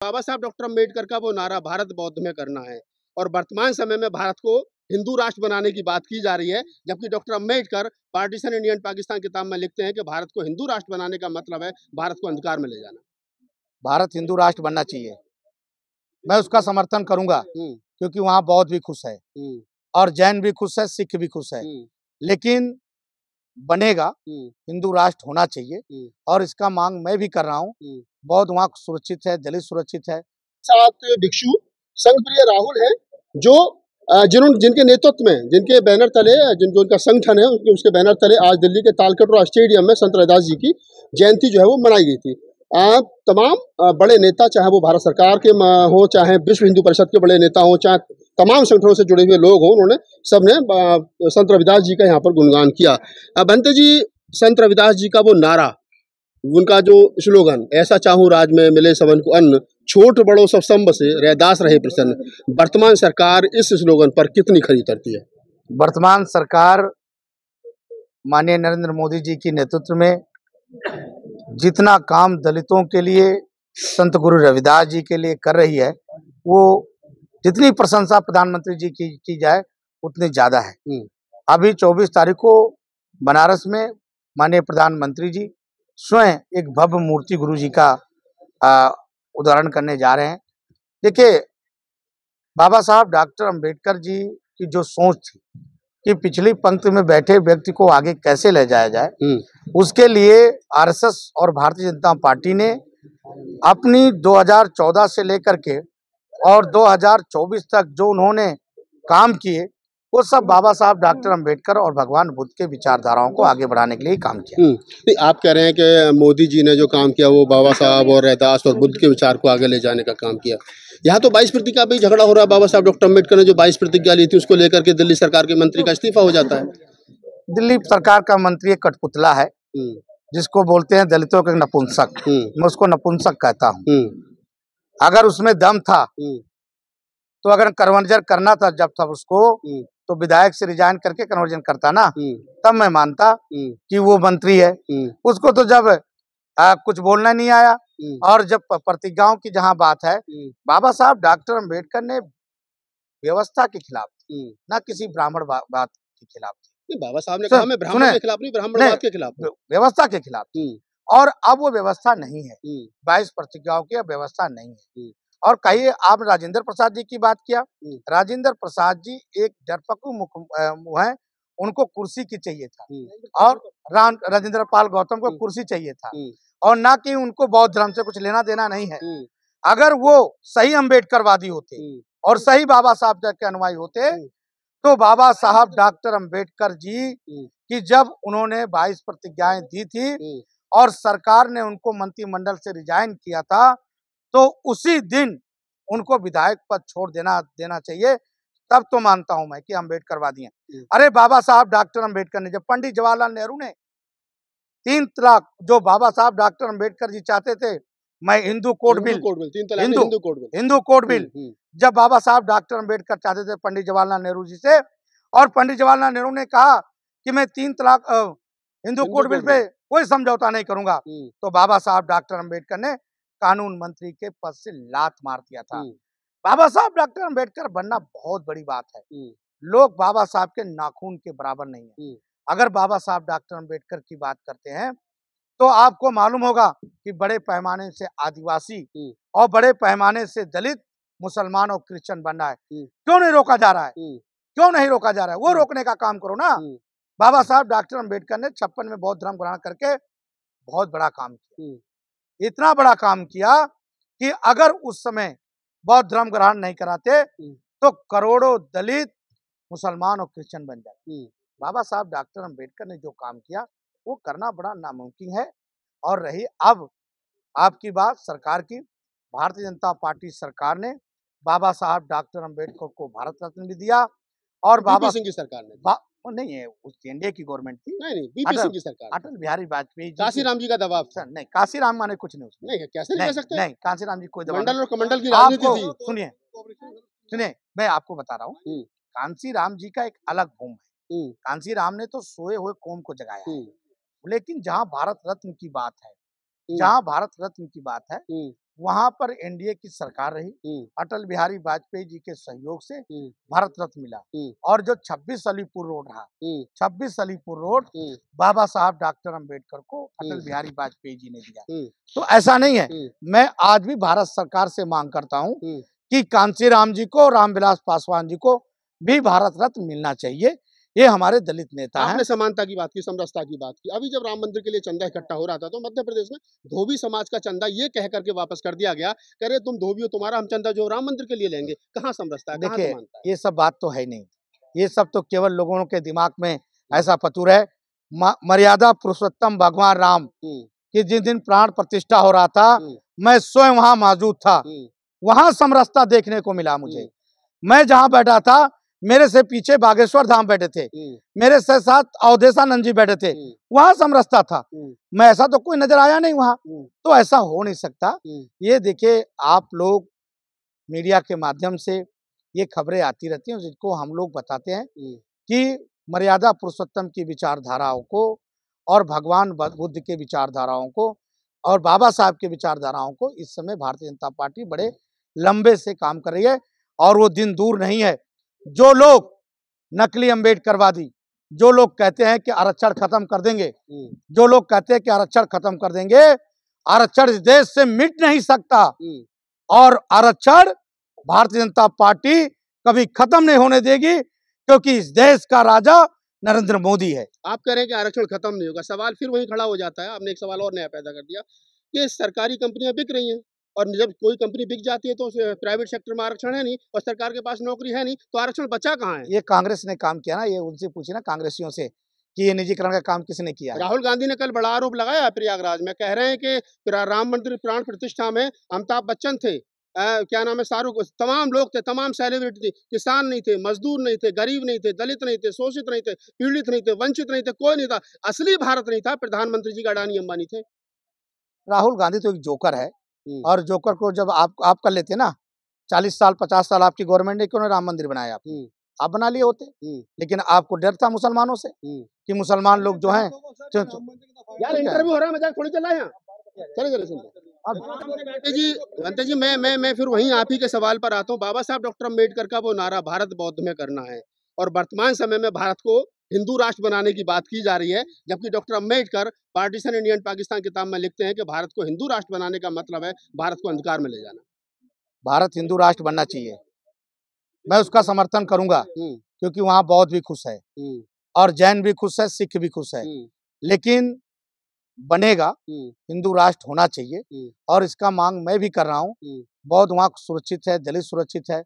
बाबा साहब डॉक्टर अम्बेडकर का वो नारा भारत बौद्ध में करना है और वर्तमान समय में भारत को हिंदू राष्ट्र बनाने की बात की जा रही है, जबकि doctor Ambedkar partition Indian Pakistan किताब में लिखते हैं कि भारत को हिंदू राष्ट्र बनाने का मतलब है भारत को अंधकार में ले जाना। भारत हिंदू राष्ट्र बनना चाहिए, मैं उसका समर्थन करूंगा क्योंकि वहाँ बौद्ध भी खुश है और जैन भी खुश है, सिख भी खुश है, लेकिन बनेगा हिंदू राष्ट्र होना चाहिए और इसका मांग मैं भी कर रहा हूँ। बौद्ध वहाँ सुरक्षित है, दलित सुरक्षित है। साथ भिक्षु संघप्रिय राहुल है जो जिनके नेतृत्व में, जिनके बैनर तले, जो उनका संगठन है, उसके बैनर तले आज दिल्ली के तालकटोरा स्टेडियम में संत रविदास जी की जयंती जो है वो मनाई गई थी। तमाम बड़े नेता, चाहे वो भारत सरकार के हो, चाहे विश्व हिंदू परिषद के बड़े नेता हो, चाहे तमाम संगठनों से जुड़े हुए लोग हों, उन्होंने सबने संत रविदास जी का यहाँ पर गुणगान किया। बंते जी, संत रविदास जी का वो नारा, उनका जो स्लोगन, ऐसा चाहूं राज में मिले सबन को अन्न, छोट बड़ो सब संब से रैदास रहे प्रसन्न, वर्तमान सरकार इस स्लोगन पर कितनी खरी उतरती है? वर्तमान सरकार माननीय नरेंद्र मोदी जी की नेतृत्व में जितना काम दलितों के लिए, संत गुरु रविदास जी के लिए कर रही है, वो जितनी प्रशंसा प्रधानमंत्री जी की जाए उतनी ज्यादा है। अभी 24 तारीख को बनारस में माननीय प्रधानमंत्री जी स्वयं एक भव्य मूर्ति गुरु जी का उदाहरण करने जा रहे हैं। देखिए, बाबा साहब डॉक्टर अंबेडकर जी की जो सोच थी कि पिछली पंक्ति में बैठे व्यक्ति को आगे कैसे ले जाया जाए, उसके लिए आरएसएस और भारतीय जनता पार्टी ने अपनी 2014 से लेकर के और 2024 तक जो उन्होंने काम किए, वो सब बाबा साहब डॉक्टर अंबेडकर और भगवान बुद्ध के विचारधाराओं को आगे बढ़ाने के लिए काम किया। नहीं, आप कह रहे हैं कि मोदी जी ने जो काम किया वो बाबा साहब और रैदास और बुद्ध के विचार को आगे ले जाने का काम किया। यहाँ तो 22 प्रतिज्ञा पे झगड़ा हो रहा है। बाबा साहब डॉक्टर अम्बेडकर ने जो 22 प्रतिज्ञा ली थी, उसको लेकर के दिल्ली सरकार के मंत्री का इस्तीफा हो जाता है। दिल्ली सरकार का मंत्री एक कठपुतला है, जिसको बोलते हैं दलितों के नपुंसक। मैं उसको नपुंसक कहता हूँ। अगर उसमें दम था तो अगर कन्वर्जन करना था जब था उसको, तो विधायक से रिजाइन करके कन्वर्जन करता ना, तब मैं मानता कि वो मंत्री है। उसको तो जब कुछ बोलना नहीं आया, और जब प्रतिज्ञाओं की जहां बात है, बाबा साहब डॉक्टर अंबेडकर ने व्यवस्था के खिलाफ थी, ना किसी ब्राह्मण बात के खिलाफ थी। बाबा साहब ने कहा मैं ब्राह्मण के खिलाफ नहीं, ब्राह्मणवाद के खिलाफ, व्यवस्था के खिलाफ थी। और अब वो व्यवस्था नहीं है, 22 प्रतिज्ञाओं की व्यवस्था नहीं है। और कहिए, आप राजेंद्र प्रसाद जी की बात किया, राजेंद्र प्रसाद जी एक डरपकू मुंह है, उनको कुर्सी की चाहिए था, और राजेंद्र पाल गौतम को कुर्सी चाहिए था, और ना कि उनको बौद्ध धर्म से कुछ लेना देना नहीं है। अगर वो सही अम्बेडकरवादी होते और सही बाबा साहब के अनुयायी होते, तो बाबा साहब डॉक्टर अम्बेडकर जी की जब उन्होंने 22 प्रतिज्ञाएं दी थी और सरकार ने उनको मंत्रिमंडल से रिजाइन किया था, तो उसी दिन उनको विधायक पद छोड़ देना चाहिए। तब तो मानता हूं मैं कि अम्बेडकरवादी हैं। अरे बाबा साहब डॉक्टर अम्बेडकर ने, जब पंडित जवाहरलाल नेहरू ने 3 तलाक, जो बाबा साहब डॉक्टर अम्बेडकर जी चाहते थे, मैं Hindu code bill, Hindu code bill, जब बाबा साहब डॉक्टर अम्बेडकर चाहते थे पंडित जवाहरलाल नेहरू जी से, और पंडित जवाहरलाल नेहरू ने कहा कि मैं 3 तलाक हिंदू कोड बिल पे कोई समझौता नहीं करूंगा, तो बाबा साहब डॉक्टर अम्बेडकर ने कानून मंत्री के पद से लात मार दिया था। बाबा साहब डॉक्टर अम्बेडकर बनना बहुत बड़ी बात है। लोग बाबा साहब के नाखून के बराबर नहीं है। अगर बाबा साहब डॉक्टर अम्बेडकर की बात करते हैं, तो आपको मालूम होगा कि बड़े पैमाने से आदिवासी और बड़े पैमाने से दलित, मुसलमान और क्रिश्चियन बन रहा है। क्यों नहीं रोका जा रहा है? क्यों नहीं रोका जा रहा है? वो रोकने का काम करो ना। बाबा साहब डॉक्टर अम्बेडकर ने 56 में बौद्ध धर्म ग्रहण करके बहुत बड़ा काम किया। इतना बड़ा काम किया कि अगर उस समय बौद्ध धर्म ग्रहण नहीं कराते, तो करोड़ों दलित, मुसलमान और क्रिश्चियन बन जाते। बाबा साहब डॉक्टर अम्बेडकर ने जो काम किया, वो करना बड़ा नामुमकिन है। और रही अब आपकी बात सरकार की, भारतीय जनता पार्टी सरकार ने बाबा साहब डॉक्टर अम्बेडकर को भारत रत्न भी दिया, और बाबा सिंह की सरकार ने नहीं है, उस एनडीए की गवर्नमेंट थी। नहीं, बीपी सिंह की सरकार, अटल बिहारी वाजपेयी, काशीराम जी का दबाव था। नहीं, काशीराम माने कुछ नहीं उसमें। नहीं, कैसे नहीं कह सकते? नहीं, काशीराम जी कोई दबाव, मंडल और कमंडल की राजनीति थी। सुनिए, मैं आपको बता रहा हूँ, कांशीराम जी का एक अलग भूम है। कांशीराम ने तो सोए हुए कौम को जगाया है। लेकिन जहाँ भारत रत्न की बात है, वहां पर एनडीए की सरकार रही, अटल बिहारी वाजपेयी जी के सहयोग से भारत रत्न मिला। और जो 26 अलीपुर रोड रहा, 26 अलीपुर रोड बाबा साहब डॉक्टर अंबेडकर को अटल बिहारी वाजपेयी जी ने दिया। तो ऐसा नहीं है, मैं आज भी भारत सरकार से मांग करता हूं कि कांशीराम जी को, रामविलास पासवान जी को भी भारत रत्न मिलना चाहिए। ये हमारे दलित नेता हैं। आपने समानता की बात की, समरसता की बात की। अभी जब राम मंदिर के लिए चंदा इकट्ठा हो रहा था तो मध्य प्रदेश में धोबी समाज का चंदा ये कह करके वापस कर दिया गया, कह रहे तुम धोबी हो, तुम्हारा हम चंदा जो राम मंदिर के लिए लेंगे। कहाँ समरसता है, कहाँ समानता है? ये सब बात तो है नहीं, ये सब तो केवल लोगों के दिमाग में ऐसा फतूर है। मर्यादा पुरुषोत्तम भगवान राम कि जिस दिन प्राण प्रतिष्ठा हो रहा था, मैं स्वयं वहां मौजूद था, वहां समरसता देखने को मिला मुझे। मैं जहां बैठा था, मेरे से पीछे बागेश्वर धाम बैठे थे, मेरे से साथ अवधेशानंद जी बैठे थे, वहां समरसता था। मैं ऐसा तो कोई नजर आया नहीं वहां, तो ऐसा हो नहीं सकता। ये देखिए, आप लोग मीडिया के माध्यम से ये खबरें आती रहती हैं, जिनको हम लोग बताते हैं कि मर्यादा पुरुषोत्तम की विचारधाराओं को और भगवान बुद्ध के विचारधाराओं को और बाबा साहब के विचारधाराओं को इस समय भारतीय जनता पार्टी बड़े लंबे से काम कर रही है। और वो दिन दूर नहीं है, जो लोग नकली अम्बेडकरवादी, जो लोग कहते हैं कि आरक्षण खत्म कर देंगे, जो लोग कहते हैं कि आरक्षण खत्म कर देंगे, आरक्षण इस देश से मिट नहीं सकता। और आरक्षण भारतीय जनता पार्टी कभी खत्म नहीं होने देगी, क्योंकि इस देश का राजा नरेंद्र मोदी है। आप कह रहे हैं कि आरक्षण खत्म नहीं होगा, सवाल फिर वही खड़ा हो जाता है। आपने एक सवाल और नया पैदा कर दिया कि सरकारी कंपनियां बिक रही हैं, और जब कोई कंपनी बिक जाती है तो प्राइवेट सेक्टर में आरक्षण है नहीं और सरकार के पास नौकरी है नहीं, तो आरक्षण बचा कहाँ है? ये कांग्रेस ने काम किया ना, ये उनसे पूछे ना कांग्रेसियों से कि ये निजीकरण का काम किसने किया है। राहुल गांधी ने कल बड़ा आरोप लगाया प्रयागराज में, कह रहे हैं कि राम मंदिर प्राण प्रतिष्ठा में अमिताभ बच्चन थे, क्या नाम है, शाहरुख, तमाम लोग थे, तमाम सेलिब्रिटी थे, किसान नहीं थे, मजदूर नहीं थे, गरीब नहीं थे, दलित नहीं थे, शोषित नहीं थे, पीड़ित नहीं थे, वंचित नहीं थे, कोई नहीं था। असली भारत नहीं था, प्रधानमंत्री जी का अडानी अंबानी थे। राहुल गांधी तो एक जोकर है, और जोकर को जब आप कर लेते ना, 40 साल 50 साल आपकी गवर्नमेंट ने क्यों राम मंदिर बनाया? आप बना लिए होते। लेकिन आपको डर था मुसलमानों से कि मुसलमान लोग जो हैं। यार इंटरव्यू हो रहा है, मजाक थोड़ी चल रहा है यहाँ। चले सुनते जी, मैं फिर वहीं आप ही के सवाल पर आता हूँ। बाबा साहब डॉक्टर अम्बेडकर का वो नारा भारत बौद्ध में करना है, और वर्तमान समय में भारत को हिंदू राष्ट्र बनाने की बात की जा रही है, जबकि doctor Ambedkar partition India and Pakistan किताब में लिखते हैं कि भारत को हिंदू राष्ट्र बनाने का मतलब है भारत को अंधकार में ले जाना। भारत हिंदू राष्ट्र बनना चाहिए, मैं उसका समर्थन करूंगा, क्योंकि वहाँ बौद्ध भी खुश है और जैन भी खुश है, सिख भी खुश है। लेकिन बनेगा, हिंदू राष्ट्र होना चाहिए, और इसका मांग मैं भी कर रहा हूँ। बौद्ध वहाँ सुरक्षित है, दलित सुरक्षित है,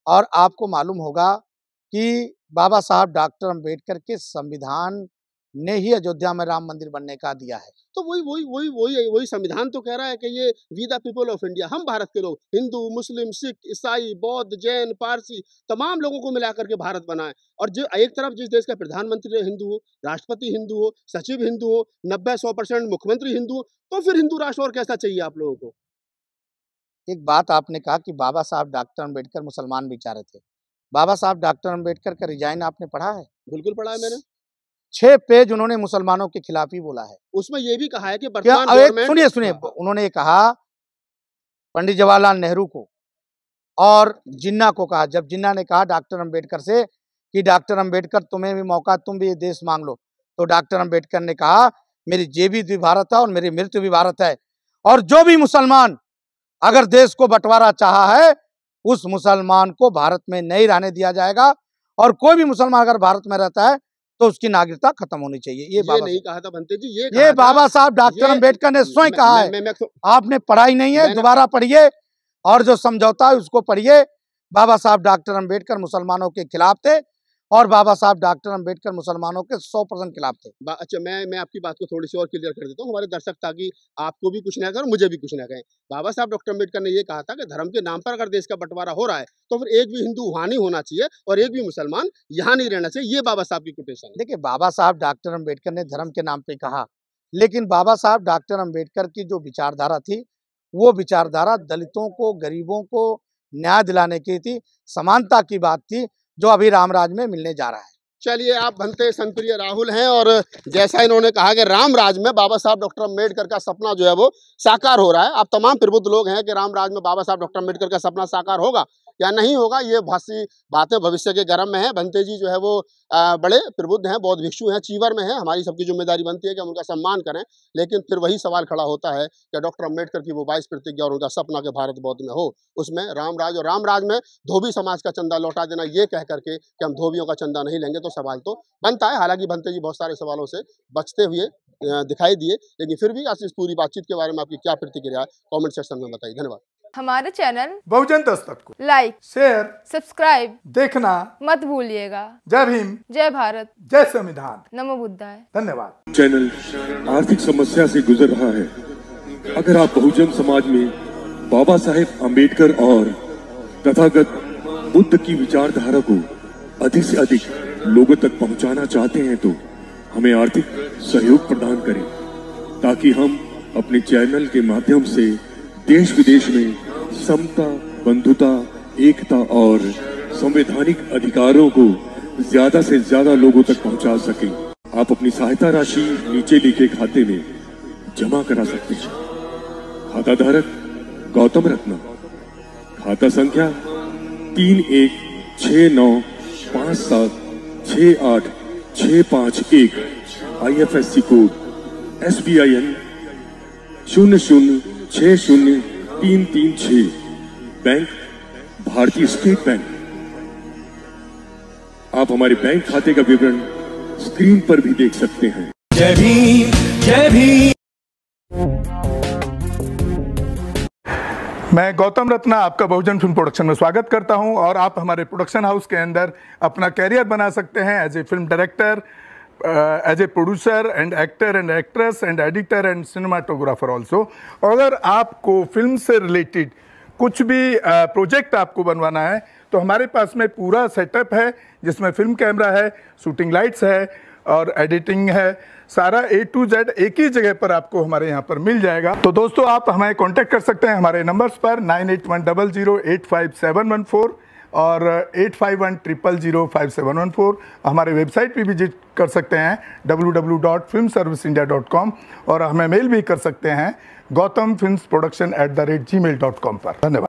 और आपको मालूम होगा कि बाबा साहब डॉक्टर अम्बेडकर के संविधान ने ही अयोध्या में राम मंदिर बनने का दिया है। तो वही संविधान तो कह रहा है कि ये we the people of India, हम भारत के लोग, हिंदू, मुस्लिम, सिख, ईसाई, बौद्ध, जैन, पारसी, तमाम लोगों को मिलाकर के भारत बनाए। और जो एक तरफ जिस देश का प्रधानमंत्री हिंदू हो, राष्ट्रपति हिंदू हो, सचिव हिंदू हो, 90-100% मुख्यमंत्री हिंदू हो, तो फिर हिंदू राष्ट्र और कैसा चाहिए आप लोगों को? एक बात आपने कहा कि बाबा साहब डॉक्टर अम्बेडकर मुसलमान बेचारे थे। बाबा साहब डॉक्टर अम्बेडकर का रिजाइन आपने पढ़ा है? बिल्कुल पढ़ा है मैंने। 6 पेज उन्होंने मुसलमानों के खिलाफ ही बोला है। उसमें ये भी कहा है कि वर्तमान सुनिए, उन्होंने कहा पंडित जवाहरलाल नेहरू को और जिन्ना को कहा, जब जिन्ना ने कहा डॉक्टर अम्बेडकर से कि डॉक्टर अम्बेडकर तुम्हें भी मौका, तुम भी ये देश मांग लो, तो डॉक्टर अम्बेडकर ने कहा मेरी जेबी भी भारत है और मेरी मृत्यु भी भारत है, और जो भी मुसलमान अगर देश को बंटवारा चाहा है, उस मुसलमान को भारत में नहीं रहने दिया जाएगा, और कोई भी मुसलमान अगर भारत में रहता है तो उसकी नागरिकता खत्म होनी चाहिए। ये नहीं कहा था बनते जी, ये बाबा साहब डॉक्टर अम्बेडकर ने स्वयं कहा है। आपने पढ़ाई नहीं है, दोबारा पढ़िए, और जो समझौता है उसको पढ़िए। बाबा साहब डॉक्टर अम्बेडकर मुसलमानों के खिलाफ थे, और बाबा साहब डॉक्टर अम्बेडकर मुसलमानों के 100% खिलाफ थे। अच्छा, मैं आपकी बात को थोड़ी सी और क्लियर कर देता हूँ हमारे दर्शक, ताकि आपको भी कुछ ना कहें, मुझे भी कुछ ना कहें। बाबा साहब डॉक्टर अम्बेडकर ने ये कहा था कि धर्म के नाम पर अगर देश का बंटवारा हो रहा है, तो फिर एक भी हिंदू वहां नहीं होना चाहिए और एक भी मुसलमान यहाँ नहीं रहना चाहिए। ये बाबा साहब की कोटेशन। देखिए, बाबा साहब डॉक्टर अम्बेडकर ने धर्म के नाम पे कहा, लेकिन बाबा साहब डॉक्टर अम्बेडकर की जो विचारधारा थी, वो विचारधारा दलितों को, गरीबों को न्याय दिलाने की थी, समानता की बात थी, जो अभी रामराज में मिलने जा रहा है। चलिए, आप भंते संतप्रिय राहुल हैं और जैसा इन्होंने कहा कि राम राज में बाबा साहब डॉक्टर अम्बेडकर का सपना जो है वो साकार हो रहा है। आप तमाम प्रबुद्ध लोग हैं कि राम राज में बाबा साहब डॉक्टर अम्बेडकर का सपना साकार होगा या नहीं होगा, ये भाषी बातें भविष्य के गर्म में है। भंते जी जो है वो बड़े प्रबुद्ध हैं, बौद्ध भिक्षु हैं, चीवर में हैं। हमारी सबकी जिम्मेदारी बनती है कि हम उनका सम्मान करें, लेकिन फिर वही सवाल खड़ा होता है कि डॉक्टर अम्बेडकर की वो 22 प्रतिज्ञा और उनका सपना के भारत बौद्ध में हो, उसमें राम राज और राम राज में धोबी समाज का चंदा लौटा देना, ये कह करके कि हम धोबियों का चंदा नहीं लेंगे, तो सवाल तो बनता है। हालांकि भंते जी बहुत सारे सवालों से बचते हुए दिखाई दिए, लेकिन फिर भी आज इस पूरी बातचीत के बारे में आपकी क्या प्रतिक्रिया है, कमेंट सेक्शन में बताइए। धन्यवाद। हमारे चैनल बहुजन दस्तक को लाइक, शेयर, सब्सक्राइब देखना मत भूलिएगा। जय भीम, जय भारत, जय संविधान, नमो बुद्धाय। धन्यवाद। चैनल आर्थिक समस्या से गुजर रहा है। अगर आप बहुजन समाज में बाबा साहेब अम्बेडकर और तथागत बुद्ध की विचारधारा को अधिक से अधिक लोगों तक पहुंचाना चाहते हैं तो हमें आर्थिक सहयोग प्रदान करें, ताकि हम अपने चैनल के माध्यम से देश विदेश में समता, बंधुता, एकता और संवैधानिक अधिकारों को ज्यादा से ज्यादा लोगों तक पहुंचा सकें। आप अपनी सहायता राशि नीचे लिखे खाते में जमा करा सकते हैं। खाता धारक गौतम रत्न, खाता संख्या 316957686551, IFSC कोड SBIN 0060336, बैंक भारतीय स्टेट बैंक। आप हमारे बैंक खाते का विवरण स्क्रीन पर भी देख सकते हैं। जय भीम, जय भीम। मैं गौतम रत्ना आपका बहुजन फिल्म प्रोडक्शन में स्वागत करता हूं और आप हमारे प्रोडक्शन हाउस के अंदर अपना कैरियर बना सकते हैं as a film director, as a producer and actor and actress and editor and cinematographer also. अगर आपको फिल्म से रिलेटेड कुछ भी प्रोजेक्ट आपको बनवाना है तो हमारे पास में पूरा सेटअप है, जिसमें फिल्म कैमरा है, शूटिंग लाइट्स है और एडिटिंग है। सारा A to Z एक ही जगह पर आपको हमारे यहाँ पर मिल जाएगा। तो दोस्तों, आप हमें कांटेक्ट कर सकते हैं हमारे नंबर्स पर 9810085714 और 8510005714। हमारे वेबसाइट पे विजिट कर सकते हैं www.filmserviceindia.com और हमें मेल भी कर सकते हैं gautamfilmsproduction@gmail.com पर। धन्यवाद।